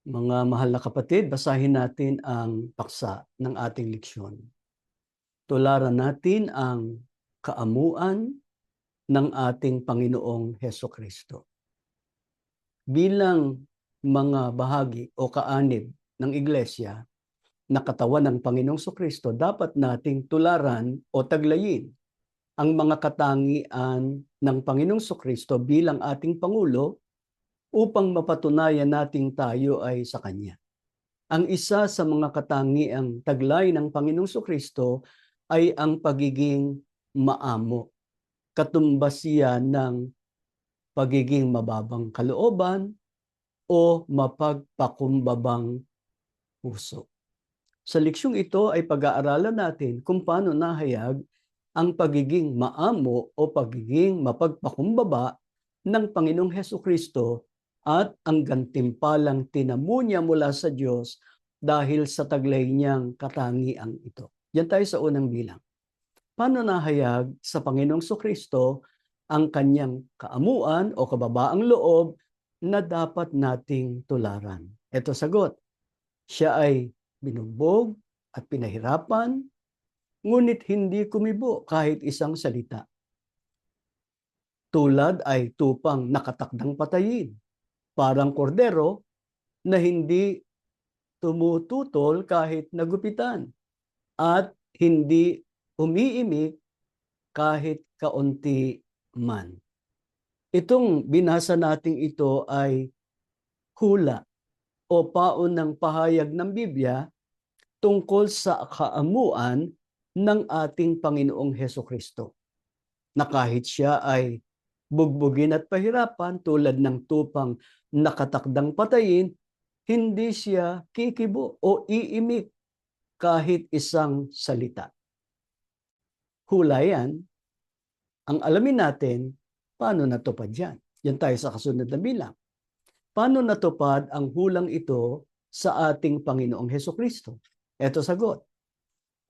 Mga mahal na kapatid, basahin natin ang paksa ng ating leksyon. Tularan natin ang kaamuan ng ating Panginoong Hesukristo. Bilang mga bahagi o kaanib ng Iglesia na katawan ng Panginoong Hesukristo, dapat nating tularan o taglayin ang mga katangian ng Panginoong Hesukristo bilang ating Pangulo upang mapatunayan nating tayo ay sa Kanya. Ang isa sa mga katangiang taglay ng Panginoong Hesukristo ay ang pagiging maamo. Katumbas siya ng pagiging mababang kalooban o mapagpakumbabang puso. Sa leksyong ito ay pag-aaralan natin kung paano nahayag ang pagiging maamo o pagiging mapagpakumbaba ng Panginoong Hesukristo at ang gantimpalang tinamo niya mula sa Diyos dahil sa taglay niyang katangiang ito. Diyan tayo sa unang bilang. Paano nahayag sa Panginoong Hesukristo ang kanyang kaamuan o kababaang loob na dapat nating tularan? Ito sagot. Siya ay binugbog at pinahirapan, ngunit hindi kumibo kahit isang salita. Tulad ay tupang nakatakdang patayin, parang kordero na hindi tumututol kahit nagupitan at hindi umiimik kahit kaunti man. Itong binasa nating ito ay hula o paon ng pahayag ng Biblia tungkol sa kaamuan ng ating Panginoong Hesukristo. Na kahit siya ay bugbugin at pahirapan tulad ng tupang nakatakdang patayin, hindi siya kikibo o iimik kahit isang salita. Hula yan. Ang alamin natin, paano natupad yan? Yan tayo sa kasunod na bilang. Paano natupad ang hulang ito sa ating Panginoong Hesukristo? Ito sagot.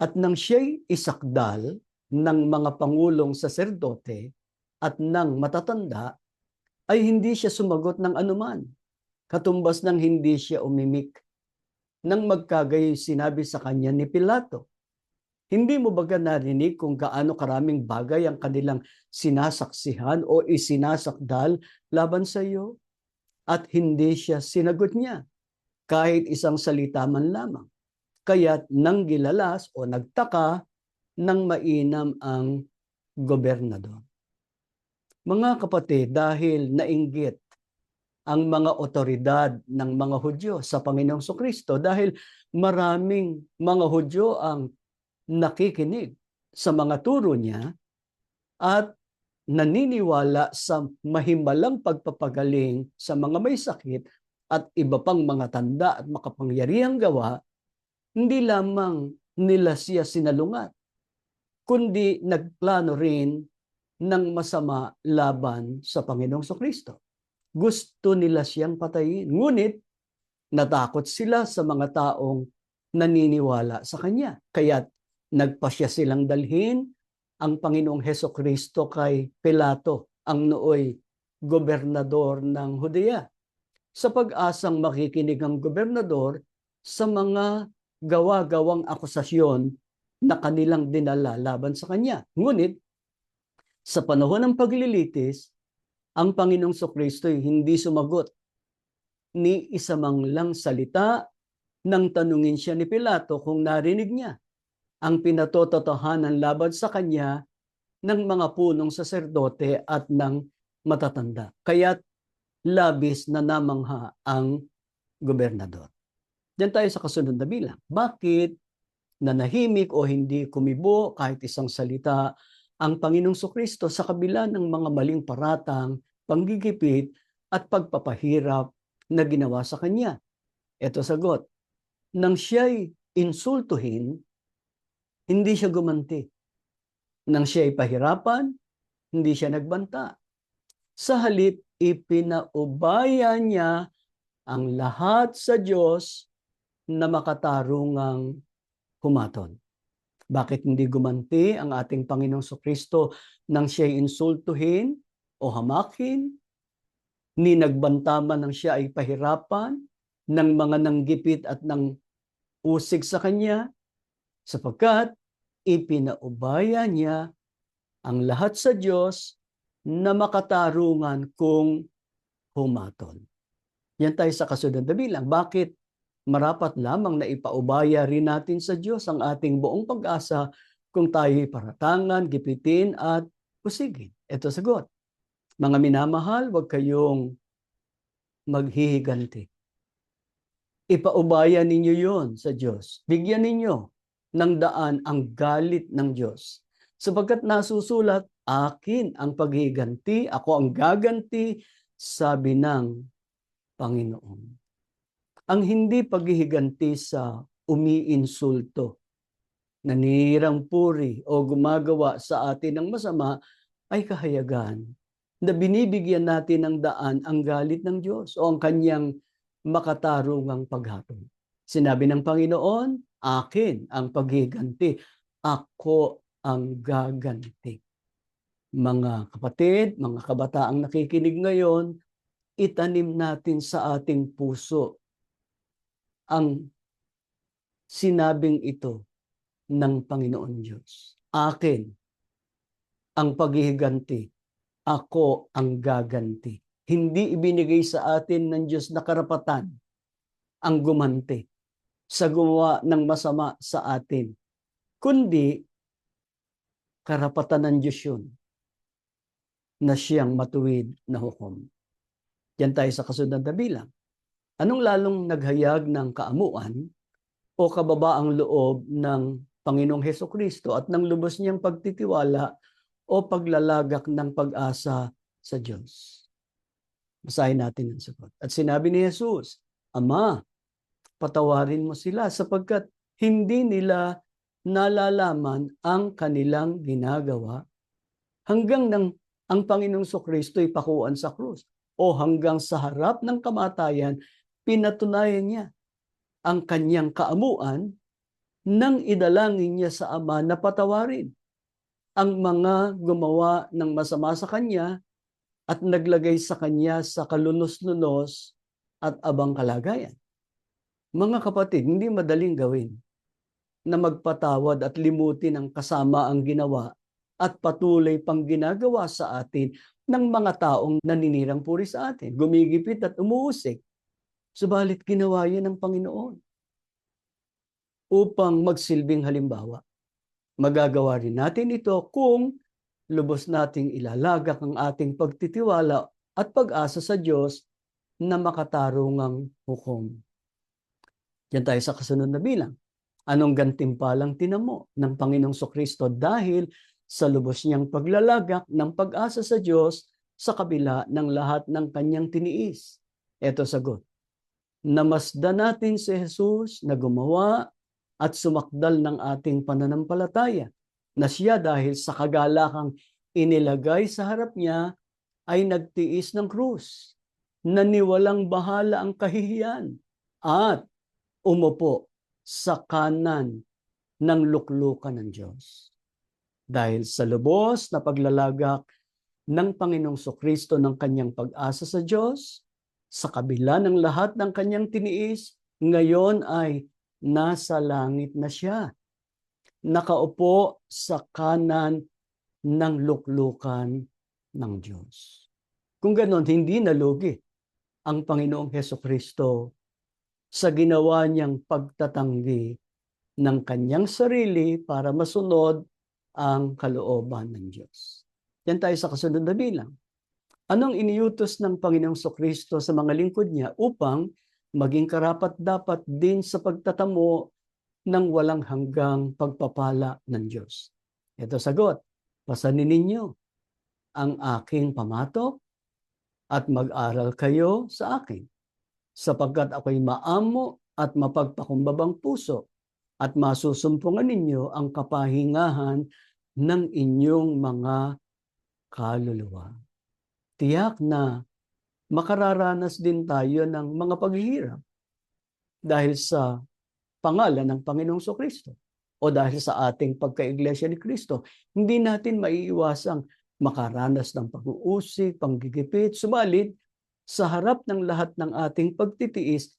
At nang siya'y isakdal ng mga pangulong saserdote at ng matatanda, ay hindi siya sumagot ng anuman. Katumbas ng hindi siya umimik. Nang magkagayoy sinabi sa kanya ni Pilato, hindi mo baga narinig kung gaano karaming bagay ang kanilang sinasaksihan o isinasakdal laban sa iyo? At hindi siya sinagot niya, kahit isang salita man lamang. Kaya't nang gilalas o nagtaka nang mainam ang gobernador. Mga kapatid, dahil nainggit ang mga otoridad ng mga Hudyo sa Panginoong Hesukristo, dahil maraming mga Hudyo ang nakikinig sa mga turo niya at naniniwala sa mahimalang pagpapagaling sa mga may sakit at iba pang mga tanda at makapangyarihang gawa, hindi lamang nila siya sinalungat, kundi nagplano rin ng masama laban sa Panginoong Hesukristo. Gusto nila siyang patayin, ngunit natakot sila sa mga taong naniniwala sa kanya. Kaya't nagpasya silang dalhin ang Panginoong Hesukristo kay Pilato, ang nooy gobernador ng Judea, sa pag-asang makikinig ang gobernador sa mga gawa-gawang akusasyon na kanilang dinala laban sa kanya. Ngunit, sa panahon ng paglilitis, ang Panginoong Hesukristo ay hindi sumagot ni isa mang lang salita nang tanungin siya ni Pilato kung narinig niya ang pinatototohanan laban sa kanya ng mga punong saserdote at ng matatanda. Kaya't labis na namangha ang gobernador. Diyan tayo sa kasunod na bilang. Bakit nanahimik o hindi kumibo kahit isang salita ang Panginoong Hesukristo sa kabila ng mga maling paratang, panggigipit at pagpapahirap na ginawa sa kanya? Ito sagot. Nang siya'y insultuhin, hindi siya gumanti. Nang siya'y pahirapan, hindi siya nagbanta. Sa halip, ipinaubaya niya ang lahat sa Diyos na makatarungang humaton. Bakit hindi gumanti ang ating Panginoong Hesukristo nang siya'y insultuhin o hamakin? Ni nagbanta man nang siya ay pahirapan? ng mga nanggipit at ng usig sa kanya, sapagkat ipinaubaya niya ang lahat sa Diyos na makatarungan kung humatol. Yan tayo sa kasunod na bilang. Bakit marapat lamang na ipaubaya rin natin sa Diyos ang ating buong pag-asa kung tayo'y paratangan, gipitin at usigin? Ito sagot. Mga minamahal, huwag kayong maghihiganti. Ipaubaya ninyo yon sa Diyos. Bigyan ninyo ng daan ang galit ng Diyos. Sapagkat nasusulat, akin ang paghihiganti, ako ang gaganti, sabi ng Panginoon. Ang hindi paghihiganti sa umiinsulto, naninirang puri o gumagawa sa atin ng masama ay kahayagan na binibigyan natin ng daan ang galit ng Diyos o ang kanyang makatarungang paghatol. Sinabi ng Panginoon, akin ang paghiganti. Ako ang gaganti. Mga kapatid, mga kabataang nakikinig ngayon, itanim natin sa ating puso ang sinabing ito ng Panginoon Diyos. Akin ang paghihiganti. Ako ang gaganti. Hindi ibinigay sa atin ng Diyos na karapatan ang gumanti sa gumawa ng masama sa atin, kundi karapatan ng Diyos yun na siyang matuwid na hukom. Yan tayo sa kasunod na bilang. Anong lalong naghayag ng kaamuan o kababaang loob ng Panginoong Hesukristo at ng lubos niyang pagtitiwala o paglalagak ng pag-asa sa Diyos? Basahin natin ang sagot. At sinabi ni Jesus, Ama, patawarin mo sila sapagkat hindi nila nalalaman ang kanilang ginagawa. Hanggang nang ang Panginoong Kristo ay pakuan sa krus o hanggang sa harap ng kamatayan, pinatunayan niya ang kanyang kaamuan nang idalangin niya sa Ama na patawarin ang mga gumawa ng masama sa kanya at naglagay sa kanya sa kalunos-lunos at abang kalagayan. Mga kapatid, hindi madaling gawin na magpatawad at limutin ang kasama ang ginawa at patuloy pang ginagawa sa atin ng mga taong naninirang puri sa atin, gumigipit at umuusik. Subalit ginawa yan ng Panginoon upang magsilbing halimbawa. Magagawa rin natin ito kung lubos nating ilalagak ang ating pagtitiwala at pag-asa sa Diyos na makatarungang hukom. Yan tayo sa kasunod na bilang. Anong gantimpalang tinamo ng Panginoong Kristo dahil sa lubos niyang paglalagak ng pag-asa sa Diyos sa kabila ng lahat ng kanyang tiniis? Ito sagot. Namasdan natin si Jesus na gumawa at sumakdal ng ating pananampalataya, na siya dahil sa kagalakang inilagay sa harap niya ay nagtiis ng krus, naniwalang bahala ang kahihiyan at umupo sa kanan ng luklukan ng Diyos. Dahil sa lubos na paglalagak ng Panginoong Kristo ng kanyang pag-asa sa Diyos, sa kabila ng lahat ng kanyang tiniis, ngayon ay nasa langit na siya. Nakaupo sa kanan ng luklukan ng Diyos. Kung ganon, hindi nalugi ang Panginoong Hesukristo sa ginawa niyang pagtatanggi ng kanyang sarili para masunod ang kalooban ng Diyos. Yan tayo sa kasunod na bilang. Anong iniutos ng Panginoong Kristo sa mga lingkod niya upang maging karapat-dapat din sa pagtatamo ng walang hanggang pagpapala ng Diyos? Ito sagot, pasanin ninyo ang aking pamatok at mag-aral kayo sa akin, sapagkat ako'y maamo at mapagpakumbabang puso at masusumpungan ninyo ang kapahingahan ng inyong mga kaluluwa. Tiyak na makararanas din tayo ng mga paghihirap dahil sa pangalan ng Panginoong Kristo o dahil sa ating pagka-iglesia ni Kristo. Hindi natin maiiwasang makaranas ng pag-uusig, panggigipit, subalit sa harap ng lahat ng ating pagtitiis,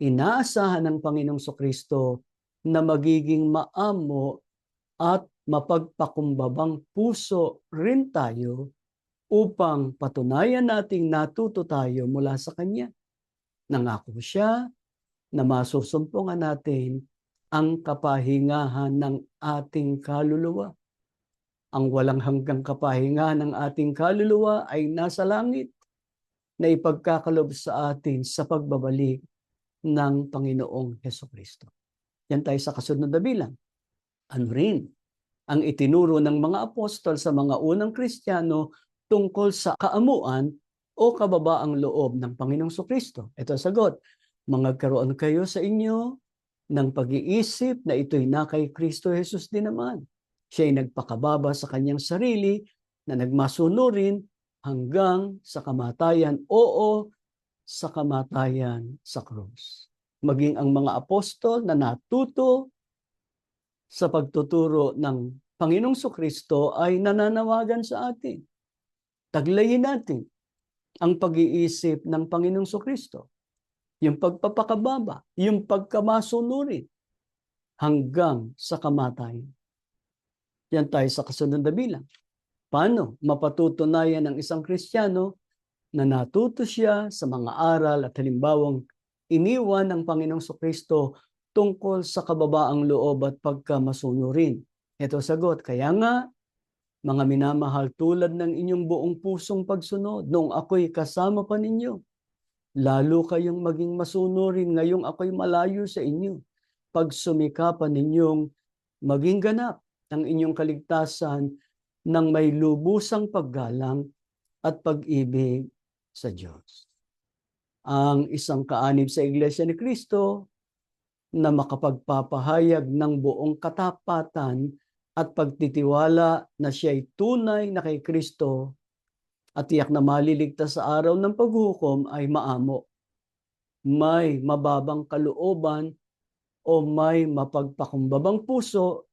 inaasahan ng Panginoong Kristo na magiging maamo at mapagpakumbabang puso rin tayo upang patunayan nating natuto tayo mula sa Kanya. Nangako siya na masusumpungan natin ang kapahingahan ng ating kaluluwa. Ang walang hanggang kapahingahan ng ating kaluluwa ay nasa langit na ipagkakalob sa atin sa pagbabalik ng Panginoong Hesukristo. Yan tayo sa kasunod na bilang. Ano rin ang itinuro ng mga apostol sa mga unang Kristiyano tungkol sa kaamuan o kababaang loob ng Panginoong Kristo? Ito ang sagot, magkaroon kayo sa inyo ng pag-iisip na ito'y na kay Kristo Jesus din naman. Siya'y nagpakababa sa kanyang sarili na nagmasunurin hanggang sa kamatayan, oo, sa kamatayan sa krus. Maging ang mga apostol na natuto sa pagtuturo ng Panginoong Kristo ay nananawagan sa atin. Taglayin natin ang pag-iisip ng Panginoong Kristo, yung pagpapakababa, yung pagkamasunurin hanggang sa kamatayan. Yan tayo sa kasunod na bilang. Paano mapatutunayan ng isang Kristiyano na natuto siya sa mga aral at halimbawang iniwan ng Panginoong Kristo tungkol sa kababaang loob at pagkamasunurin? Ito sagot, kaya nga, mga minamahal, tulad ng inyong buong pusong pagsunod, noong ako'y kasama pa ninyo, lalo kayong maging masunurin ngayong ako'y malayo sa inyo. Pagsumikapan ninyong maging ganap ang inyong kaligtasan ng may lubusang paggalang at pag-ibig sa Diyos. Ang isang kaanib sa Iglesia ni Kristo na makapagpapahayag ng buong katapatan at pagtitiwala na siya'y tunay na kay Kristo at tiyak na maliligtas sa araw ng paghukom ay maamo, may mababang kalooban o may mapagpakumbabang puso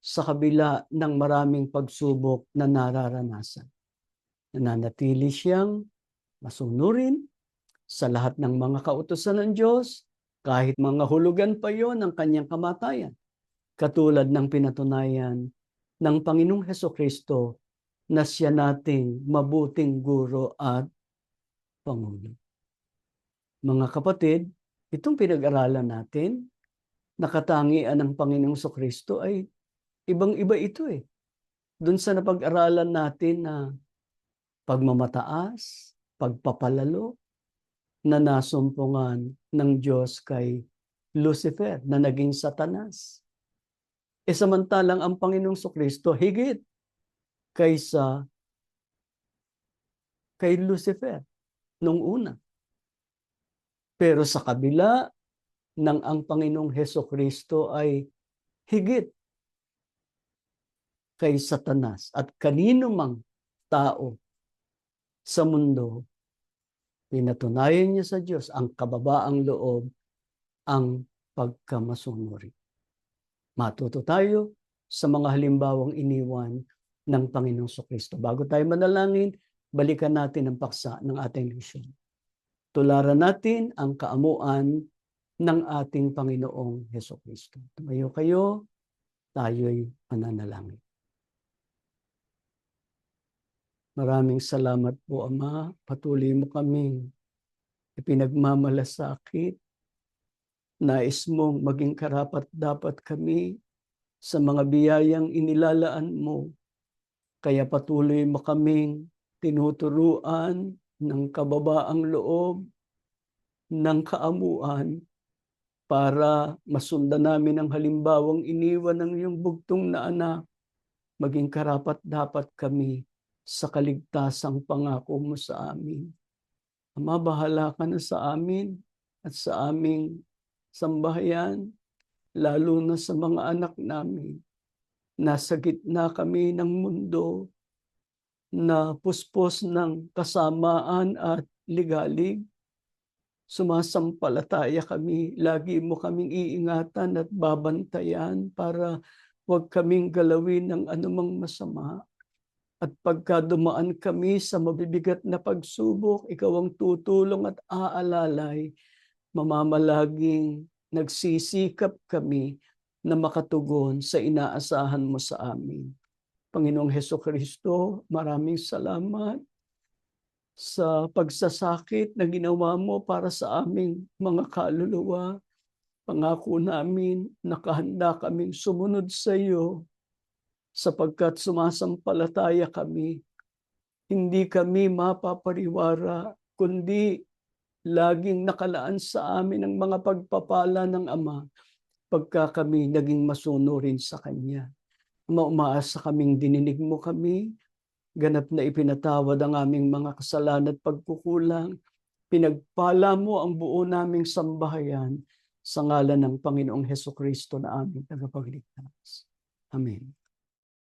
sa kabila ng maraming pagsubok na nararanasan. Nananatili siyang masunurin sa lahat ng mga kautusan ng Diyos, kahit mga hulugan pa yon ng kanyang kamatayan, katulad ng pinatunayan ng Panginoong Hesukristo na siya nating mabuting guro at Pangulo. Mga kapatid, itong pinag-aralan natin, nakatangian ng Panginoong Kristo ay ibang-iba ito eh. Doon sa napag-aralan natin na pagmamataas, pagpapalalo, na nasumpungan ng Diyos kay Lucifer na naging Satanas. E samantalang ang Panginoong Kristo higit kaysa kay Lucifer nung una. Pero sa kabila ng ang Panginoong Kristo ay higit kay Satanas at kanino mang tao sa mundo, pinatunayan niya sa Diyos ang kababaang loob, ang pagkamasunuri. Matuto tayo sa mga halimbawang iniwan ng Panginoong Kristo. Bago tayo manalangin, balikan natin ang paksa ng ating leksyon. Tularan natin ang kaamuan ng ating Panginoong Kristo. Tumayo kayo, tayo'y mananalangin. Maraming salamat po, Ama. Patuloy mo kaming ipinagmamalasakit. Nais mong maging karapat-dapat kami sa mga biyayang inilalaan mo. Kaya patuloy mo kaming tinuturuan ng kababaang loob, ng kaamuan, para masundan namin ang halimbawang iniwan ng iyong bugtong na anak. Maging karapat-dapat kami sa kaligtasang pangako mo sa amin. Ama, bahala ka na sa amin at sa aming sambahayan, lalo na sa mga anak namin. Nasa gitna kami ng mundo na puspos ng kasamaan at ligalig. Sumasampalataya kami, lagi mo kaming iingatan at babantayan para huwag kaming galawin ng anumang masama. At pagka dumaan kami sa mabibigat na pagsubok, ikaw ang tutulong at aalalay mamamalaging nagsisikap kami na makatugon sa inaasahan mo sa amin. Panginoong Hesukristo, maraming salamat sa pagsasakit na ginawa mo para sa aming mga kaluluwa. Pangako namin, nakahanda kaming sumunod sa iyo sapagkat sumasampalataya kami. Hindi kami mapapariwara, kundi laging nakalaan sa amin ang mga pagpapala ng Ama pagka kami naging masunurin sa Kanya. Umaasa kaming dininig mo kami, ganap na ipinatawad ang aming mga kasalanan at pagkukulang. Pinagpala mo ang buo naming sambahayan sa ngalan ng Panginoong Hesukristo na aming tagapagligtas. Amen.